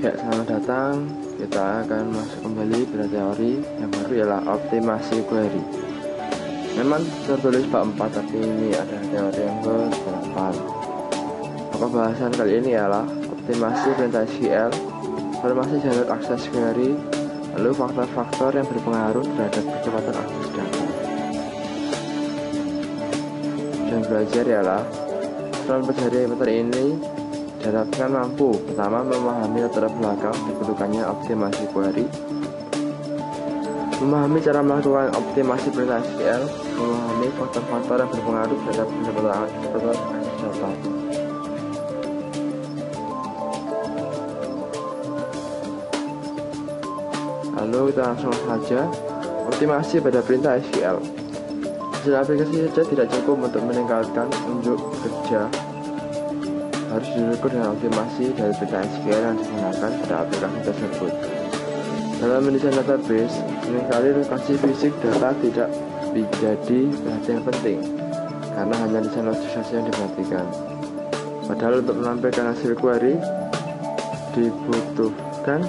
Ya, selamat datang. Kita akan masuk kembali pada teori yang baru, ialah optimasi query. Memang tertulis bab 4, tapi ini ada teori yang ke-8. Maka bahasan kali ini ialah optimasi perintah SQL, informasi jalur akses query, lalu faktor-faktor yang berpengaruh terhadap kecepatan akses data. Dan belajar ialah setelah mempelajari materi ini diharapkan mampu pertama memahami latar belakang dibentukannya optimasi query, memahami cara melakukan optimasi perintah SQL, memahami faktor-faktor yang berpengaruh terhadap kecepatan akses data. Lalu kita langsung saja optimasi pada perintah SQL. Hasil aplikasi saja tidak cukup untuk meningkatkan unjuk kerja, harus didukung dengan optimasi dari perintah SQL yang digunakan pada aplikasi tersebut. Dalam mendesain database, seringkali lokasi fisik data tidak menjadi perhatian penting, karena hanya desain logik saja yang diperhatikan. Padahal untuk menampilkan hasil query dibutuhkan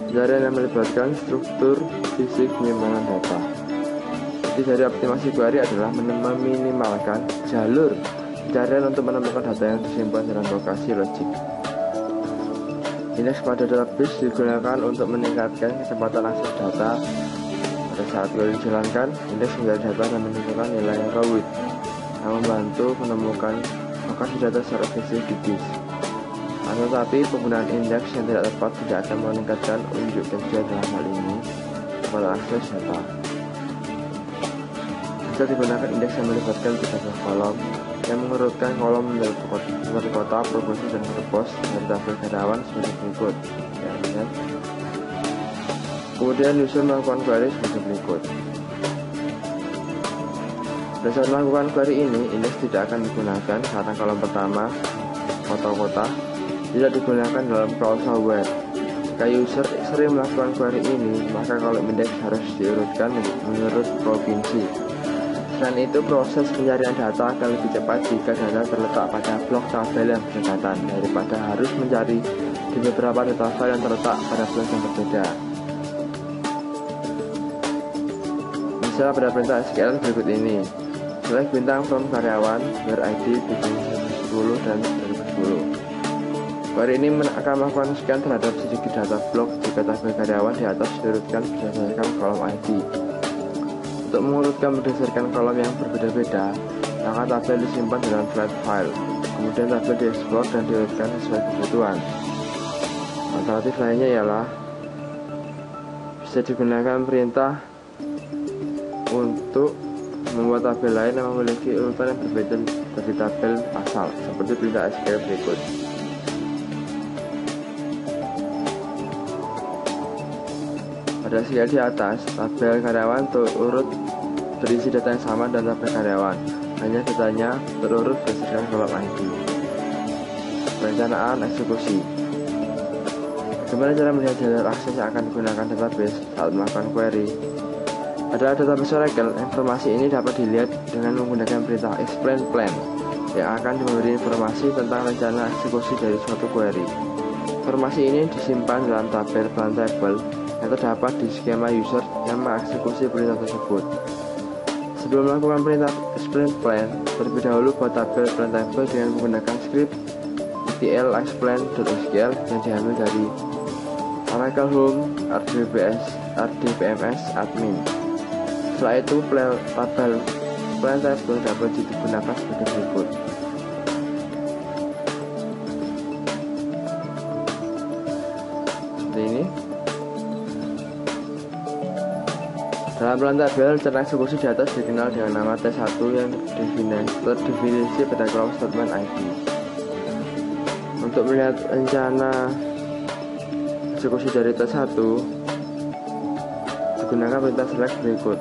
pencarian yang melibatkan struktur fisik penyimpanan data. Jadi dari optimasi query adalah meminimalkan jalur pencarian untuk menemukan data yang disimpan dalam lokasi logik. Indeks pada database digunakan untuk meningkatkan kecepatan akses data. Pada saat query dijalankan, indeks mencari data dan menentukan nilai rawit yang membantu menemukan lokasi data secara fisik di disk. Tetapi penggunaan indeks yang tidak tepat tidak akan meningkatkan unjuk kerja dalam hal ini kecepatan akses data. Bisa digunakan indeks yang melibatkan 13 kolom yang mengurutkan kolom dari kota, provinsi, dan pos dari tabel karyawan sebagai berikut. Kemudian user melakukan query sebagai berikut. Pada saat melakukan query ini, indeks tidak akan digunakan karena kolom pertama, kota-kota, tidak digunakan dalam klausal where. Jika user sering melakukan query ini, maka kolom indeks harus diurutkan menurut provinsi. Selain itu, proses pencarian data akan lebih cepat jika data terletak pada blok tabel yang berdekatan daripada harus mencari di beberapa data file yang terletak pada blok yang berbeda. Misal pada perintah SQL berikut ini: select bintang from karyawan where ID between 2010 dan 2010. Query ini akan melakukan scan terhadap sedikit data blok jika tabel karyawan di atas diurutkan berdasarkan kolom ID. Untuk mengurutkan berdasarkan kolom yang berbeda-beda, maka tabel disimpan dalam flat file. Kemudian tabel diekspor dan diurutkan sesuai kebutuhan. Alternatif lainnya ialah bisa digunakan perintah untuk membuat tabel lain yang memiliki urutan yang berbeda dari tabel asal, seperti perintah SQL berikut. Pada SQL di atas, tabel karyawan terurut berisi data yang sama dan tabel karyawan, hanya datanya terurut berdasarkan kolom ID. Perencanaan eksekusi. Bagaimana cara melihat jalur akses yang akan digunakan database saat melakukan query? Pada database Oracle, informasi ini dapat dilihat dengan menggunakan perintah explain plan yang akan memberi informasi tentang rencana eksekusi dari suatu query. Informasi ini disimpan dalam tabel plan table yang terdapat di skema user yang mengeksekusi perintah tersebut. Sebelum melakukan perintah explain plan, terlebih dahulu buat tabel plan table dengan menggunakan script etl explain.sql yang diambil dari Oracle Home rdpms admin. Setelah itu, tabel plan table dapat digunakan sebagai berikut. Seperti ini. Dalam plan tabel, cara eksekusi di atas dikenal dengan nama T1 yang terdefinisi pada kolom statement ID. Untuk melihat rencana eksekusi dari T1, digunakan perintah select berikut.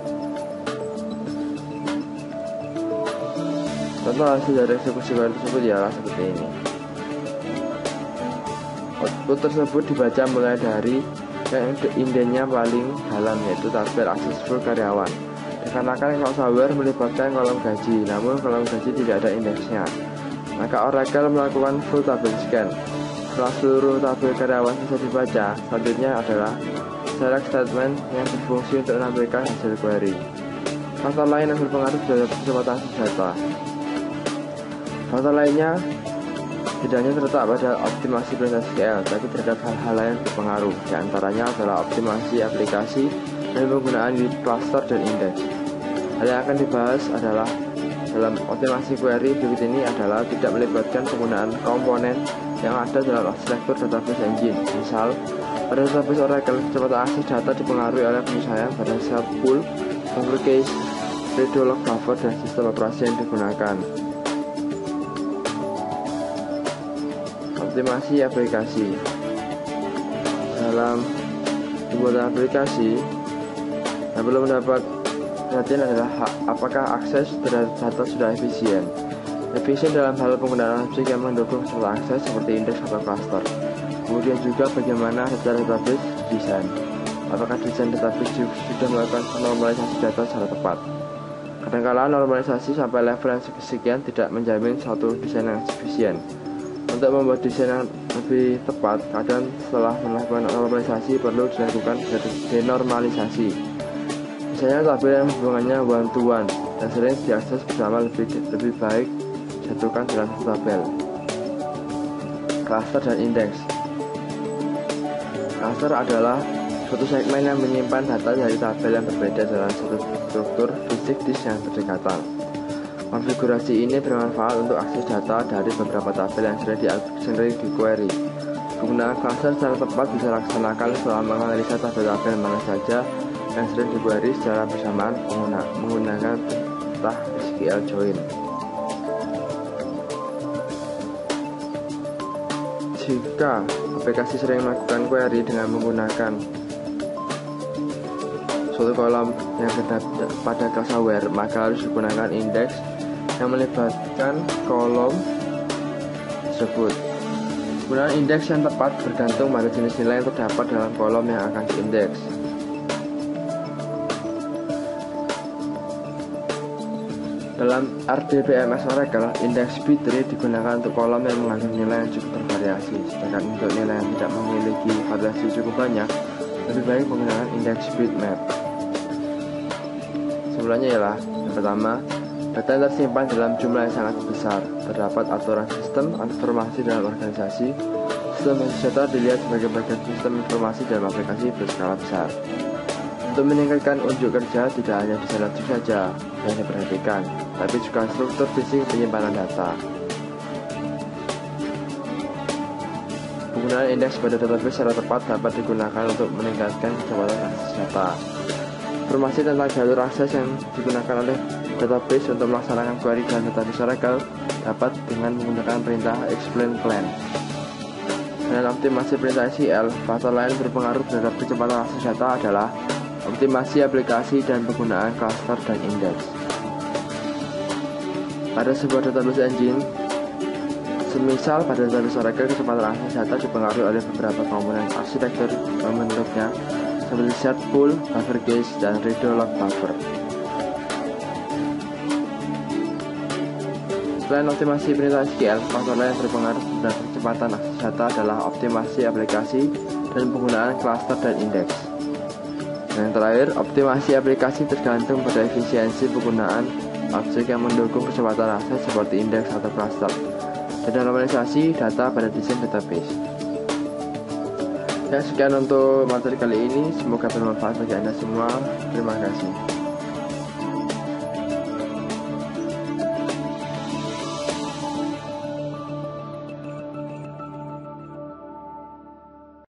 Contoh hasil dari eksekusi query tersebut ialah seperti ini. Output tersebut dibaca mulai dari yang indennya paling dalam, yaitu tabel aksesibel karyawan. Dikarenakan klausal where melibatkan kolom gaji, namun kolom gaji tidak ada indeksnya, maka Oracle melakukan full tabel scan. Setelah seluruh tabel karyawan bisa dibaca, selanjutnya adalah select statement yang berfungsi untuk menampilkan hasil query. Faktor lain yang berpengaruh terhadap kecepatan akses data. Faktor lainnya tidak hanya terletak pada optimasi perintah SQL, tapi terhadap hal-hal lain berpengaruh. Di antaranya adalah optimasi aplikasi dan penggunaan di cluster dan indeks. Hal yang akan dibahas adalah dalam optimasi query berikut ini adalah tidak melibatkan penggunaan komponen yang ada dalam arsitektur database engine. Misal, pada database Oracle, kecepatan akses data dipengaruhi oleh penyesuaian pada sel pool, buffer case, redo log buffer, dan sistem operasi yang digunakan. Optimasi aplikasi. Dalam pembuatan aplikasi yang belum mendapat perhatian adalah apakah akses terhadap data sudah efisien. Efisien dalam hal penggunaan objek yang mendukung setelah akses seperti indeks atau cluster. Kemudian juga bagaimana secara database desain. Apakah desain database sudah melakukan normalisasi data secara tepat. Kadangkala normalisasi sampai level yang sekian tidak menjamin suatu desain yang efisien. Untuk membuat desain yang lebih tepat, kadang setelah melakukan normalisasi perlu dilakukan denormalisasi. Misalnya tabel yang hubungannya one to one dan sering diakses bersama lebih baik jatuhkan dalam satu tabel. Cluster dan indeks. Cluster adalah suatu segmen yang menyimpan data dari tabel yang berbeda dalam satu struktur fisik disk yang berdekatan. Konfigurasi ini bermanfaat untuk akses data dari beberapa tabel yang sering di-query. Penggunaan cluster secara tepat bisa dilaksanakan setelah menganalisa tabel-tabel mana saja yang sering di-query secara bersamaan menggunakan perintah SQL join. Jika aplikasi sering melakukan query dengan menggunakan suatu kolom yang terdapat pada kelas aware, maka harus digunakan indeks yang melibatkan kolom tersebut. Penggunaan indeks yang tepat bergantung pada jenis nilai yang terdapat dalam kolom yang akan diindeks. Dalam RDBMS Oracle, indeks B3 digunakan untuk kolom yang mengandung nilai yang cukup bervariasi. Sedangkan untuk nilai yang tidak memiliki variasi cukup banyak, lebih baik menggunakan indeks bitmap. Simpulannya ialah, yang pertama, data yang tersimpan dalam jumlah yang sangat besar. Terdapat aturan sistem informasi dalam organisasi. Sistem data dilihat sebagai bagian sistem informasi dalam aplikasi berskala besar. Untuk meningkatkan unjuk kerja, tidak hanya desain objek saja yang diperhatikan, tapi juga struktur fisik penyimpanan data. Penggunaan indeks pada database secara tepat dapat digunakan untuk meningkatkan kecepatan akses data. Informasi tentang jalur akses yang digunakan oleh database untuk melaksanakan query dalam database Oracle dapat dengan menggunakan perintah explain plan. Dengan optimasi perintah SQL, faktor lain berpengaruh terhadap kecepatan akses data adalah optimasi aplikasi dan penggunaan cluster dan indeks. Pada sebuah database engine, semisal pada database Oracle, kecepatan akses data dipengaruhi oleh beberapa komponen arsitektur membentuknya, seperti set pool, buffer case, dan redo log buffer. Selain optimasi perintah SQL, faktor lain yang berpengaruh terhadap kecepatan akses data adalah optimasi aplikasi dan penggunaan cluster dan indeks. Dan yang terakhir, optimasi aplikasi tergantung pada efisiensi penggunaan objek yang mendukung kecepatan akses seperti indeks atau cluster, dan normalisasi data pada desain database. Ya, sekian untuk materi kali ini. Semoga bermanfaat bagi Anda semua. Terima kasih.